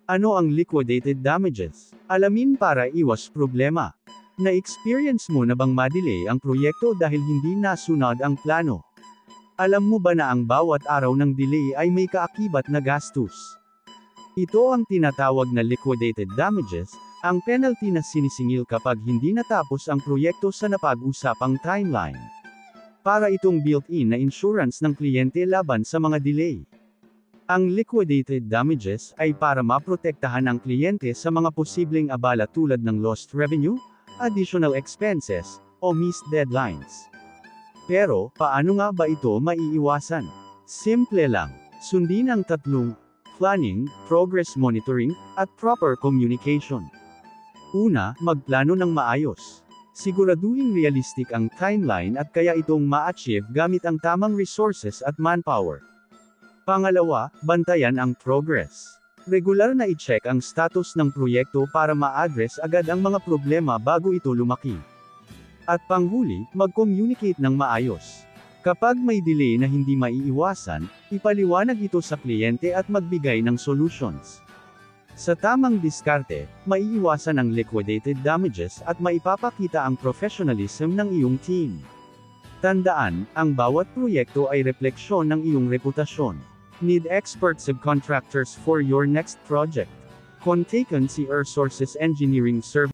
Ano ang liquidated damages? Alamin para iwas problema. Na-experience mo na bang ma-delay ang proyekto dahil hindi nasunod ang plano? Alam mo ba na ang bawat araw ng delay ay may kaakibat na gastos? Ito ang tinatawag na liquidated damages, ang penalty na sinisingil kapag hindi natapos ang proyekto sa napag-usapang timeline. Para itong built-in na insurance ng kliyente laban sa mga delay. Ang liquidated damages ay para maprotektahan ang kliyente sa mga posibleng abala tulad ng lost revenue, additional expenses, o missed deadlines. Pero, paano nga ba ito maiiwasan? Simple lang. Sundin ang tatlong planning, progress monitoring, at proper communication. Una, magplano ng maayos. Siguraduhing realistic ang timeline at kaya itong ma-achieve gamit ang tamang resources at manpower. Pangalawa, bantayan ang progress. Regular na i-check ang status ng proyekto para ma-address agad ang mga problema bago ito lumaki. At panghuli, mag-communicate ng maayos. Kapag may delay na hindi maiiwasan, ipaliwanag ito sa kliyente at magbigay ng solutions. Sa tamang diskarte, maiiwasan ang liquidated damages at maipapakita ang professionalism ng iyong team. Tandaan, ang bawat proyekto ay refleksyon ng iyong reputasyon. Need expert subcontractors for your next project? Kontakin si Air Sources Engineering Services.